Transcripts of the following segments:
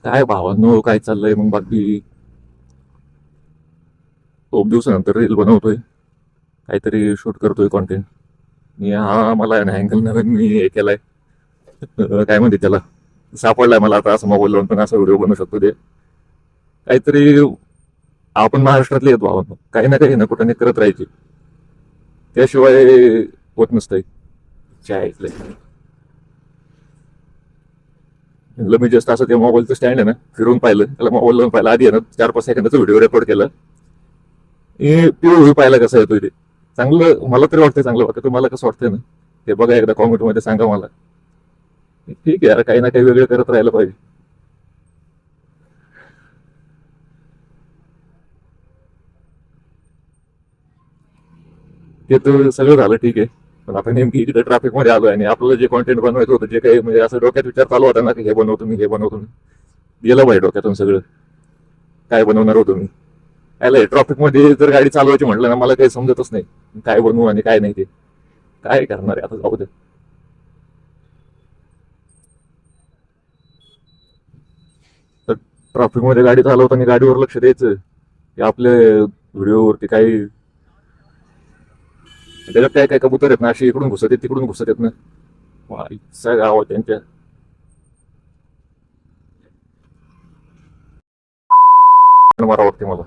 काय भावांनो, काय चाललंय मग बाकी? खूप दिवसानंतर रील बनवतोय, काहीतरी शूट करतोय कॉन्टेंट. मी हा मला अँगल नवीन मी हे केलाय. काय म्हणते त्याला, सापडलाय मला आता असं मोबाईल लावून पण असा व्हिडिओ बनवू शकतो ते. काहीतरी आपण महाराष्ट्रातले येतो भावांनो, काही ना काही ना कुठं नाही करत राहायचे, त्याशिवाय होत नसतंय. काय ऐकलंय म्हणलं मी जस्ट असं ते मोबाईलचं स्टँड आहे ना फिरून पाहिलं, त्याला मोबाईल लावून पाहिलं. आधी आहे ना 4-5 सेकंदाचा व्हिडिओ रेकॉर्ड केला. व्ह्यू पाहायला कसं येतोय ते चांगलं, मला तरी वाटतं चांगलं वाटतं. तुम्हाला कसं वाटतंय ना ते बघा, एकदा कॉमेंट मध्ये सांगा मला. ठीक आहे यार, काही ना काही वेगळं करत राहायला पाहिजे. ते तर सगळं झालं ठीक आहे, पण आता नेमकी इकडे ट्रॅफिक मध्ये आलोय आणि आपल्याला जे कॉन्टेंट बनवायचं होतं, जे काही म्हणजे असं डोक्यात विचार चालू होता ना की हे बनवतो मी, हे बनवतो मी, गेलं पाहिजे डोक्यातून सगळं. काय बनवणार होतो मी? काय ट्रॉफिक मध्ये जर गाडी चालवायची म्हटलं ना, मला काही समजतच नाही काय बनवू आणि काय नाही. ते काय करणार आहे आता, जाऊ दे. तर ट्रॉफिक मध्ये गाडी चालवताना गाडीवर लक्ष द्यायचं की आपल्या व्हिडिओवरती काही त्याच्यात काय काय कबूतर आहेत ना, अशी इकडून घुसत येत तिकडून घुसत येत ना. वाईचा गाव त्यांच्या मारा वाटते मला.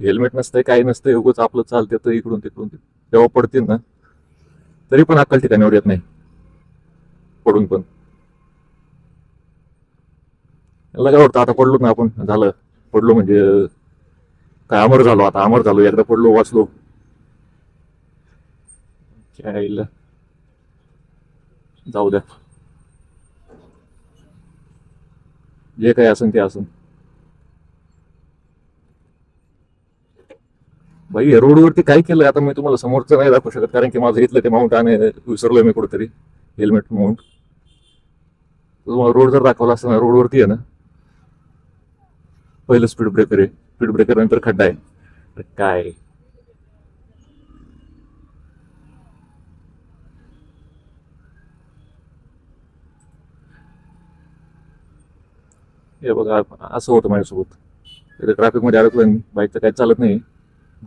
हेल्मेट नसतंय, काही नसतंय, उगच आपलं चालत येतं इकडून तिकडून. तेव्हा पडतील ना, तरी पण अक्कल ठिकाणावर येत नाही पडून पण. याला काय वाटतं, आता पडलो ना आपण, झालं पडलो म्हणजे काय अमर झालो, आता अमर झालो, एकदा पडलो वाचलो. काय जाऊ द्या, जे काही असेल ते असेल. भाई या रोडवरती काय केलंय आता मी तुम्हाला समोरचं नाही दाखवू शकत, कारण की माझं इथलं ते माउंट आणि विसरलोय मी कुठेतरी, हेल्मेट माउंट. तुम्हाला रोड जर दाखवला असता ना, रोडवरती आहे ना पहिलं स्पीड ब्रेकर आहे, स्पीड ब्रेकर नंतर खड्डा आहे. अरे काय हे बघा, असं होतं माझ्यासोबत. ट्रॅफिक मध्ये अडकलोय मी, बाईकचं काही चालत नाही.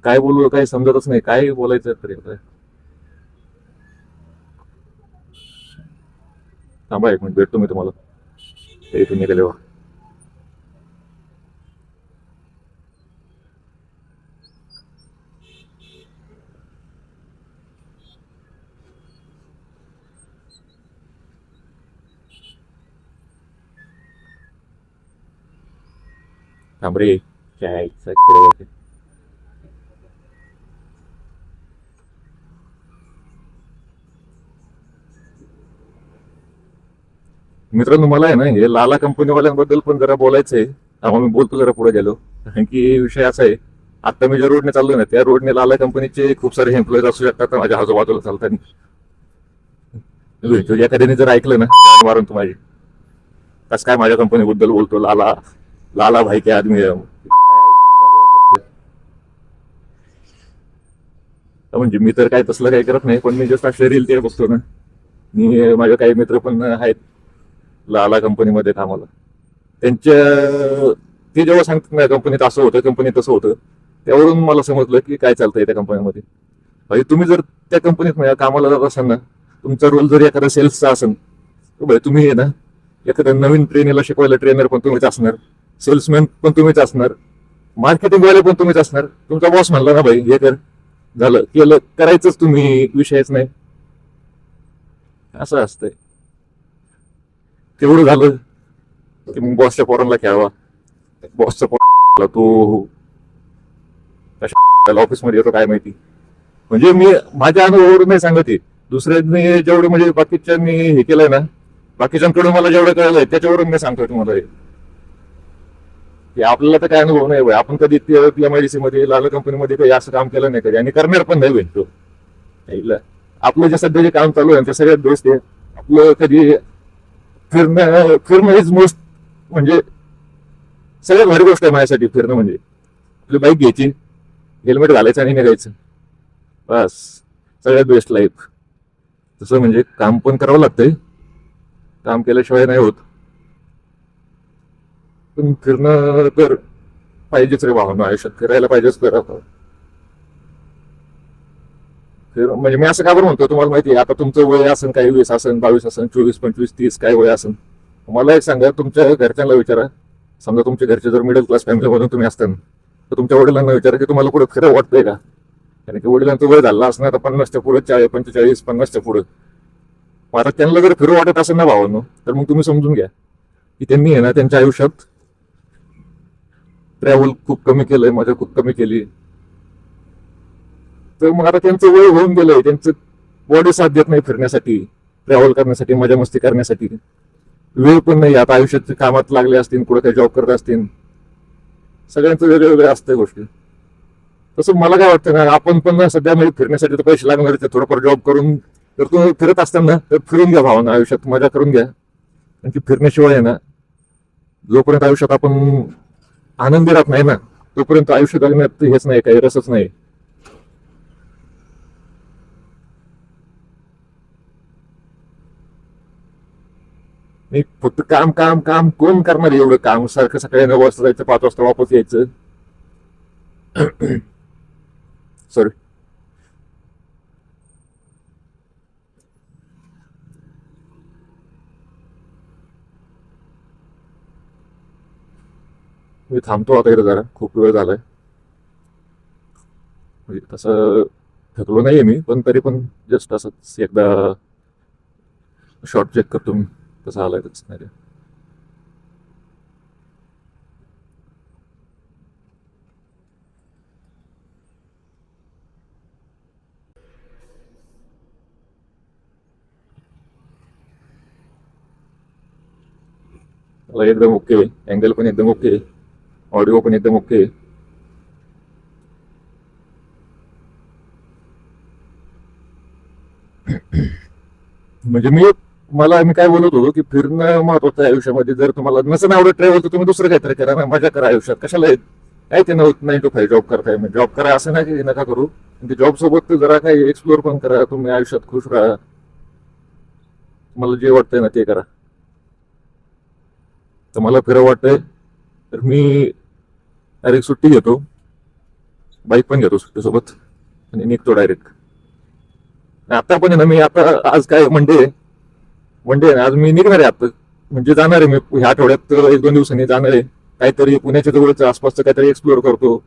काय बोलू काही समजतच नाही, काय बोलायचं तरी आता. थांबा एक मिनिट, भेटतो मी तुम्हाला इथून निघाल्यावर. थांब रे, काय मित्रांनो, मला आहे ना हे लाला कंपनीवाल्यांबद्दल पण जरा बोलायचंय. त्यामुळे मी बोलतो जरा पुढे गेलो, कारण की विषय असा आहे. आता मी ज्या रोडने चाललोय ना, त्या रोडने लाला कंपनीचे खूप सारे एम्प्लॉईज असू शकतात माझ्या आजूबाजूला चालताना. एखाद्याने जर ऐकलं ना, मारून तू माझी, कस काय माझ्या कंपनीबद्दल बोलतो, लाला लाला भाई के आदमी है. म्हणजे मी तर काय तसलं काही करत नाही, पण मी जस्ट असे रील ते बघतो ना. मी माझे काही मित्र पण आहेत लाला कंपनीमध्ये कामाला. त्यांच्या ते जेव्हा सांगतात ना कंपनीत असं होतं, कंपनीत तसं होतं, त्यावरून मला समजलं की काय चालतंय त्या कंपनीमध्ये. भाई तुम्ही जर त्या कंपनीत कामाला जात असाल ना, तुमचा रोल जर एखादा सेल्सचा असेल तर भाई तुम्ही आहे ना, एखाद्या नवीन ट्रेनरला शिकवायला ट्रेनर पण तुम्हीच असणार, सेल्समॅन पण तुम्हीच असणार, मार्केटिंग वाले पण तुम्हीच असणार. तुमचा बॉस म्हणला ना भाई हे कर, झालं केलं, करायचंच तुम्ही, विषयच नाही. असं असतंय. तेवढं झालं की मग बॉसच्या पोरांना खेळवा. बॉसचा पोर तो ऑफिस मध्ये येतो काय माहिती. म्हणजे मी माझ्या अनुभवावरून नाही सांगत आहे, दुसऱ्यांनी जेवढं म्हणजे बाकीच्यांनी हे केलंय ना, बाकीच्यांकडून मला जेवढं कळलंय त्याच्यावरून मी सांगतोय तुम्हाला की आपल्याला तर काय अनुभव नाही भाई. आपण कधी एमआयडीसी मध्ये लाल कंपनीमध्ये काही असं काम केलं नाही कधी, आणि करणार पण नाही भेटतो. आपलं जे सध्या जे काम चालू आहे ते सगळ्यात बेस्ट आहे. आपलं कधी फिरणं इज मोस्ट, म्हणजे सगळ्यात भारी गोष्ट आहे माझ्यासाठी फिरणं म्हणजे. आपली बाईक घ्यायची, हेल्मेट घालायचं आणि निघायचं, बस सगळ्यात बेस्ट लाईफ. तसं म्हणजे काम पण करावं लागतंय, काम केल्याशिवाय नाही होत, पण फिरणं तर पाहिजेच रे भावना, आयुष्यात फिरायला पाहिजेच. तर म्हणजे मी असं का बरं म्हणतो तुम्हाला माहिती आहे, आता तुमचं वय असेल, काही 20 असेल, 22 असेल, 24, 25, 30 काय वय असेल, मला एक सांगा, तुमच्या घरच्यांना विचारा, समजा तुमच्या घरचे जर मिडल क्लास फॅमिलीमधून तुम्ही असताना, तर तुमच्या वडिलांना विचारा की तुम्हाला कुठं फिरं वाटतंय का. कारण की वडिलांचं वय झालं असणार आता 50च्या पुढे, 40, 45, 50च्या पुढे. मग आता त्यांना जर फिरं वाटत असेल ना भावांनो, तर मग तुम्ही समजून घ्या की त्यांनी आहे ना त्यांच्या आयुष्यात ट्रॅव्हल खूप कमी केलंय, मजा खूप कमी केली. तर मग आता त्यांचं वय होऊन गेलंय, त्यांचं बॉडी साथ देत नाही फिरण्यासाठी, ट्रॅव्हल करण्यासाठी, मजा मस्ती करण्यासाठी. वेळ पण नाही, आता आयुष्यात कामात लागले असतील, कुठे काही जॉब करत असतील, सगळ्यांचं वेगळं वेगळं असतं गोष्टी. तसं मला काय वाटतं ना, आपण पण सध्या म्हणजे फिरण्यासाठी तर पैसे लागणार, थोडंफार जॉब करून तर तुम्ही फिरत असताना तर फिरून घ्या भावना, आयुष्यात मजा करून घ्या. कारण की फिरण्याशिवाय आहे ना, जोपर्यंत आयुष्यात आपण आनंदी राहत नाही ना, तोपर्यंत आयुष्य जगण्यात हेच नाही, काही रसच नाही. नाही, फक्त काम काम काम कोण करणार एवढं काम, सारखं सकाळी 9 वाजता जायचं, 5 वाजता वापस यायचं. सॉरी. मी थांबतो आता इथं, जरा खूप वेळ झालाय. म्हणजे तसं थकलो नाहीये मी, पण तरी पण जस्ट असंच एकदा शॉर्ट चेक करतो मी, कसं आलाय तसं नाही. मला एकदम ओके, अँगल पण एकदम ओके, ऑडिओ पण एकदम ओके. म्हणजे मी काय बोलत होतो की फिरणं महत्वाचं आहे आयुष्यामध्ये. जर तुम्हाला नसेल आवडत ट्रॅव्हल, तर तुम्ही दुसरं काहीतरी करा ना, मजा करा आयुष्यात. कशाला काय ते 9 to 5 जॉब करताय, म्हणजे जॉब करा असं नाही की नका करू, ते जॉब सोबत तर जरा काही एक्सप्लोर पण करा, तुम्ही आयुष्यात खुश राहा, तुम्हाला जे वाटतंय ना ते करा. तर मला फिरं वाटतंय, तर मी डायरेक्ट सुट्टी घेतो, बाईक पण घेतो सुट्टीसोबत आणि निघतो डायरेक्ट. आता पण आहे ना, मी आता आज काय मंडे, मंडे आहे ना, आज मी निघणार आहे आता. म्हणजे जाणार आहे मी ह्या आठवड्यात, 1-2 दिवसांनी जाणार आहे. काहीतरी पुण्याच्या जवळचं आसपासचं काहीतरी एक्सप्लोर करतो.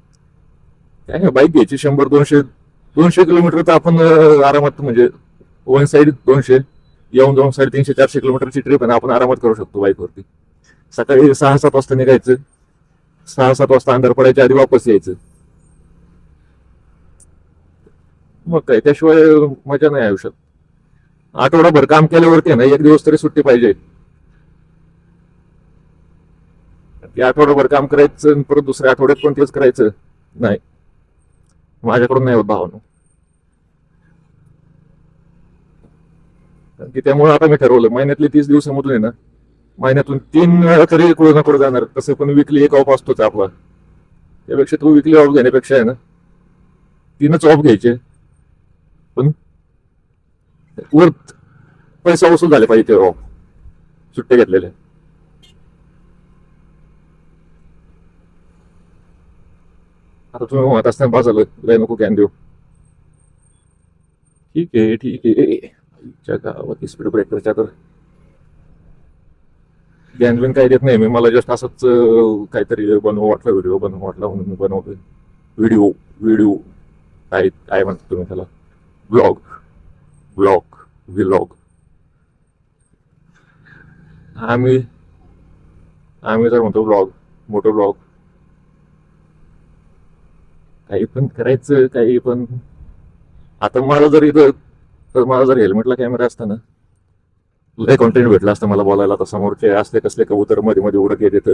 काय नाही, बाईक घ्यायची, 100-200 किलोमीटर तर आपण आरामात, म्हणजे वन साईड 200, येऊन जाऊन 350-400 किलोमीटरची ट्रिप आहे ना, आपण आरामात करू शकतो बाईकवरती. सकाळी 6-7 वाजता निघायचं, 6-7 वाजता अंधार पडायच्या आधी वापस यायचं. मग काय, त्याशिवाय मजा नाही आयुष्यात. आठवडाभर काम केल्यावरती आहे ना, एक दिवस तरी सुट्टी पाहिजे. की आठवडाभर काम करायचं आणि परत दुसऱ्या आठवड्यात पण तेच करायचं, नाही, माझ्याकडून नाही होत भावानो. कारण की त्यामुळे आता मी ठरवलं, महिन्यातले 30 दिवसामधून आहे ना, महिन्यातून 3 वेळा तरी कुठे ना कुठे जाणार. तसं पण विकली एक ऑफ असतोच आपला, त्यापेक्षा तू विकली ऑफ घेण्यापेक्षा आहे ना, 3च ऑफ घ्यायचे, पण वर पैसा वसूल झाले पाहिजे ते ऑफ, सुट्टे घेतलेले. आता तुम्ही म्हणत असताना बा झालं, लय नको ज्ञान देऊ. ठीक आहे, ठीक आहे. आईच्या गावात स्पीड ब्रेकरच्या तर ज्ञान बिन काही देत नाही मी, मला जस्ट असंच काहीतरी बनवू वाटलं, व्हिडिओ बनवू वाटला म्हणून मी बनवतोय. व्हिडिओ व्हिडिओ काय काय म्हणतो तुम्ही त्याला, ब्लॉग, ब्लॉग, व्लॉग. आम्ही आम्ही तर म्हणतो ब्लॉग, मोठं ब्लॉग. काही पण करायचं, काही पण. आता मला जर इथं, तर मला जर हेल्मेटला कॅमेरा असता ना, लय कॉन्टेंट भेटला असतं मला बोलायला. तर समोरचे असले कसले कबूतर मध्ये मध्ये उडत येत,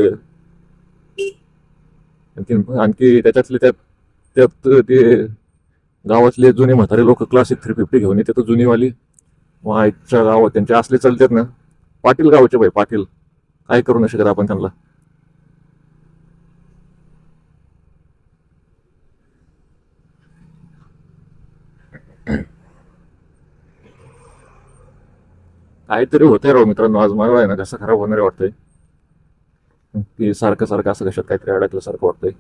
आणखी आणखी त्याच्यातले त्यात त्यात ते गावातले जुने म्हातारे लोक क्लासिक 350 घेऊन येते, तर जुनीवाली. आजच्या गावात त्यांचे असले चालतात ना, पाटील गावाचे भाई, पाटील. काय करू नाही शकत आपण त्यांना. काहीतरी होतंय राव मित्रांनो, आज मला आहे ना कसं खराब होणार आहे वाटतंय, की सारखं सारखं असं कशात काहीतरी अडकल्यासारखं वाटतंय.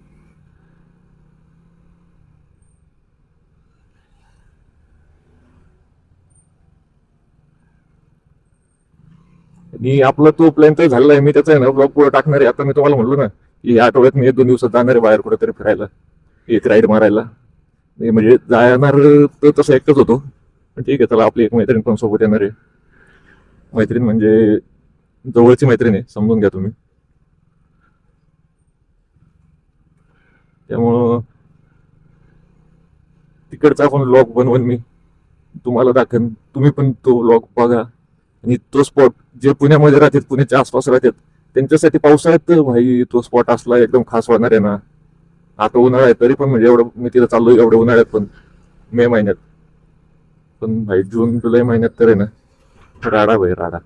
आणि आपला तो प्लॅन तर झालेला आहे, मी त्याचा आहे ना ब्लॉग पुढे टाकणार आहे. आता मी तुम्हाला म्हणलो ना की या आठवड्यात मी 1-2 दिवसात जाणार आहे बाहेर कुठेतरी फिरायला, एक राईड मारायला. म्हणजे जाणार तर तसं एकटाच होतो, पण ठीक आहे चला, आपली एक मैत्रीण पण सोबत येणार आहे. मैत्रीण म्हणजे जवळची मैत्रीण आहे, समजून घ्या तुम्ही. त्यामुळं तिकडचा पण व्लॉग बनवून मी तुम्हाला दाखवेन, तुम्ही पण तो व्लॉग बघा. आणि तो स्पॉट जे पुण्यामध्ये राहतात, पुण्याच्या आसपास राहतात, त्यांच्यासाठी पावसाळ्यात तर भाई तो स्पॉट असला एकदम खास होणार आहे ना. आता उन्हाळा आहे तरी पण म्हणजे एवढं मी तिथं चाललोय एवढ्या उन्हाळ्यात पण, मे महिन्यात पण भाई, जून जुलै महिन्यात तर आहे ना राडा भाई राडा.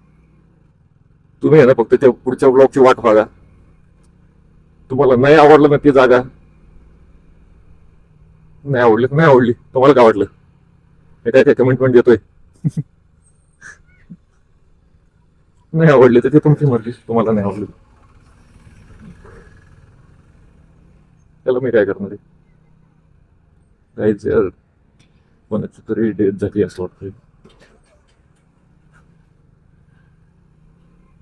तुम्ही आहे ना फक्त त्या पुढच्या ब्लॉगची वाट बघा. तुम्हाला नाही आवडलं ना ती जागा, नाही आवडली तर नाही आवडली, तुम्हाला काय वाटलं मी काय काय कमेंटमेंट देतोय? नाही आवडली तर ते तुमची मर्जी, तुम्हाला नाही आवडली त्याला मी काय करणार आहे. काहीच यार, कोणाची तरी डेथ झाली असं वाटतंय.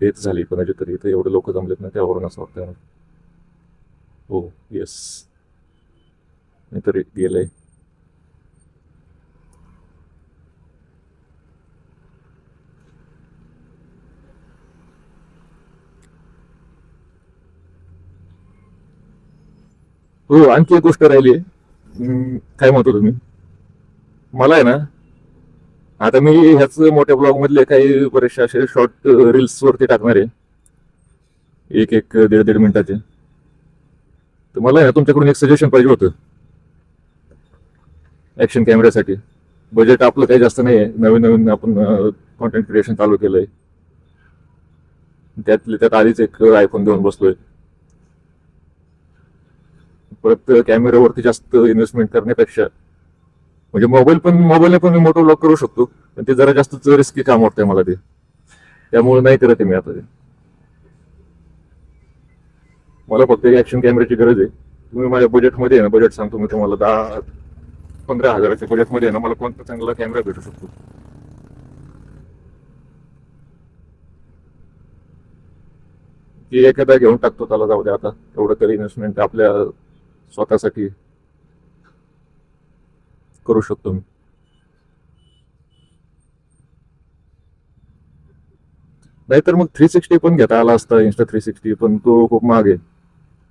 डेथ झाली कोणाची तरी, इथे एवढे लोक जमलेत ना त्यावरून असं वाटतंय मला. हो, येस, नाहीतरी गेलंय. हो, आणखी एक गोष्ट राहिली आहे. काय म्हणतो तुम्ही, मला आहे ना, आता मी ह्याच मोठ्या ब्लॉग मधले काही बरेचसे असे शॉर्ट रील्स वरती टाकणार आहे, एक एक 1.5-1.5 मिनिटाचे. तर मला आहे ना तुमच्याकडून एक सजेशन पाहिजे होतं ऍक्शन कॅमेऱ्यासाठी. बजेट आपलं काही जास्त नाही आहे, नवीन नवीन आपण कॉन्टेंट क्रिएशन चालू केलंय, त्यातले त्यात आधीच एक आयफोन घेऊन बसलोय. परत कॅमेऱ्यावरती जास्त इन्व्हेस्टमेंट करण्यापेक्षा, म्हणजे मोबाईलने पण मी मोठं ब्लॉग करू शकतो, पण ते जरा जास्त रिस्की काम वाटतंय मला ते. त्यामुळे नाही करत आहे मी आता ते. मला फक्त ऍक्शन कॅमेऱ्याची गरज आहे. तुम्ही माझ्या बजेटमध्ये आहे ना, बजेट सांगतो मी तुम्हाला, 10-15 हजाराच्या बजेटमध्ये आहे ना मला कोणता चांगला कॅमेरा भेटू शकतो. की एखादा घेऊन टाकतो, त्याला जाऊ द्या आता, एवढं तरी इन्व्हेस्टमेंट आपल्या स्वतःसाठी करू शकतो मी. नाहीतर मग 360 पण घेता आला असता, Insta360, पण तो खूप महाग आहे.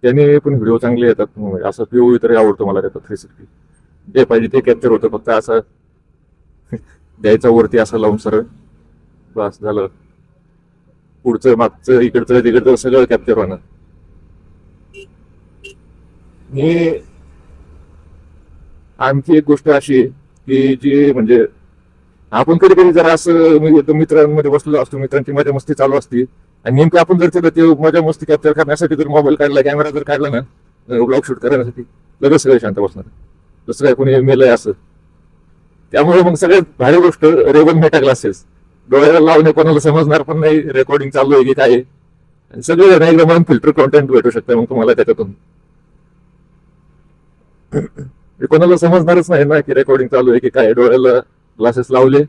त्याने पण व्हिडिओ चांगले येतात, म्हणजे असं पीओव्ही तरी आवडतो मला त्याचा 360. जे पाहिजे ते कॅप्चर होतं, फक्त असं द्यायचा वरती असं लावून सरळ, बस झालं. पुढचं मागचं इकडचं तिकडचं सगळं कॅप्चर होणार. हे आणखी एक गोष्ट अशी आहे की जी म्हणजे, आपण कधी कधी जरा असं म्हणजे एकदम मित्रांमध्ये बसलेलो असतो, मित्रांची मजा मस्ती चालू असते, आणि नेमकं आपण जर तिथं ते मजा मस्ती कॅप्चर करण्यासाठी जर मोबाईल काढला, कॅमेरा जर काढला ना ब्लॉग शूट करण्यासाठी, लगेच सगळे शांत बसणार, जसं काय कोणी मेलंय असं. त्यामुळे मग सगळ्यात भारी गोष्ट, रेवन मेटा ग्लासेस डोळ्याला लावणे, कोणाला समजणार पण नाही रेकॉर्डिंग चालू आहे की काय आहे. आणि सगळे ना एकदम फिल्टर कॉन्टेंट भेटू शकतं मग तुम्हाला त्याच्यातून. म्हणजे कोणाला समजणारच नाही ना की रेकॉर्डिंग चालू आहे की काय. डोळ्याला ग्लासेस लावले,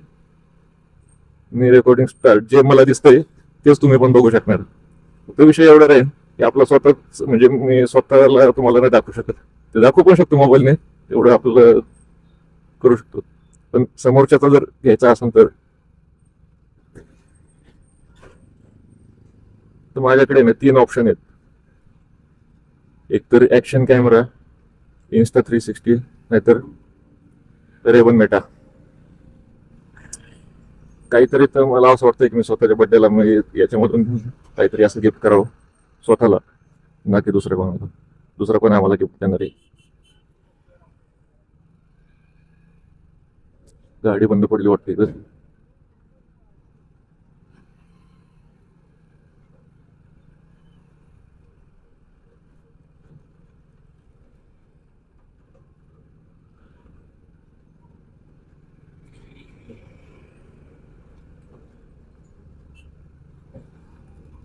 मी रेकॉर्डिंग स्टार्ट, जे मला दिसतंय तेच तुम्ही पण बघू शकणार. तो विषय एवढा राहील की आपला स्वतःच, म्हणजे मी स्वतःला तुम्हाला नाही दाखवू शकत, ते दाखवू पण शकतो मोबाईलने, एवढं आपलं करू शकतो. पण समोरच्याचा जर घ्यायचा असेल तर माझ्याकडे ना 3 ऑप्शन आहेत. एक तर ऍक्शन कॅमेरा, Insta360, नाहीतर रेवन मेटा. काहीतरी तर मला असं वाटतं की मी स्वतःच्या बड्डेला मी याच्यामधून काहीतरी असं गिफ्ट करावं स्वतःला, ना की दुसऱ्या कोणाला. दुसरा कोण आम्हाला गिफ्ट देणार आहे? गाडी बंद पडली वाटते तर.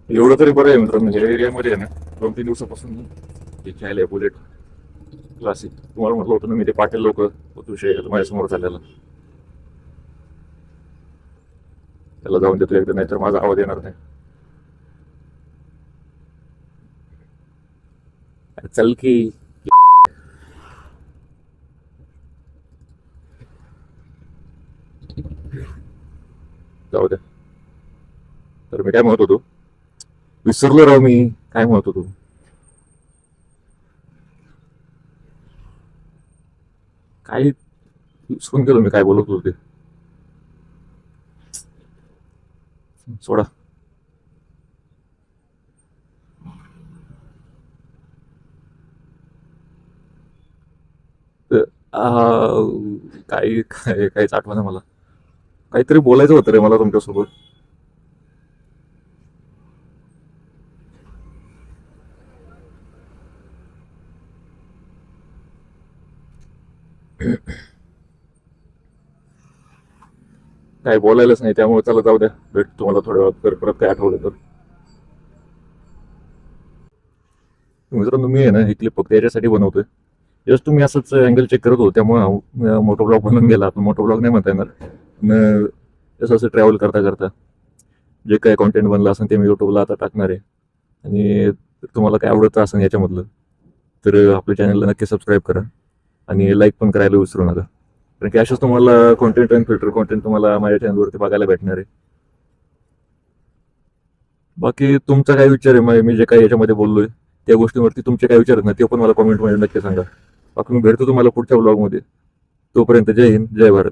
एवढं तरी बरं आहे मित्रांनो, या एरियामध्ये आहे ना 2-3 दिवसापासून जे चायला बुलेट क्लासिक, तुम्हाला म्हटलं होतं ना मी, ते पाटील लोक विषय माझ्यासमोर झालेला, त्याला जाऊन देतो एकदा, नाहीतर माझा आवाज येणार नाही. चल की जाऊ द्या. तर मी काय म्हणत होतो, विसरलो राव मी, काय म्हणत होतो. काही विसरून गेलो मी काय बोलत होतो ते, सोडा. तर, काही काय काहीच आठवण मला, काहीतरी बोलायचं होतं रे मला तुमच्यासोबत. काय बोलायलाच नाही, त्यामुळे चला जाऊ द्या, भेट तुम्हाला थोड्या वेळात, परत काय आठवलं तर. मित्रांनो मी आहे ना ही क्लिप फक्त याच्यासाठी बनवतोय, जस्ट तुम्ही असंच अँगल चेक करत होतो, त्यामुळे मोटो ब्लॉग बनून गेला. आपण मोटो ब्लॉग नाही म्हणता येणार, पण जसं असं ट्रॅव्हल करता करता जे काय कॉन्टेंट बनलं असेल ते मी युट्यूबला आता टाकणार आहे. आणि तुम्हाला काय आवडतं असेल याच्यामधलं, तर आपल्या चॅनलला नक्की सबस्क्राईब करा आणि लाईक पण करायला विसरू नका, कारण की अशाच तुम्हाला कॉन्टेंट आणि फिल्टर कॉन्टेंट तुम्हाला माझ्या चॅनलवरती बघायला भेटणार आहे. बाकी तुमचा काय विचार आहे, मी जे काही याच्यामध्ये बोललोय त्या गोष्टीवरती तुमचे काय विचार आहेत ना, ते पण मला कॉमेंटमध्ये नक्की सांगा. बाकी मी भेटतो तुम्हाला पुढच्या ब्लॉगमध्ये. तोपर्यंत जय हिंद, जय भारत.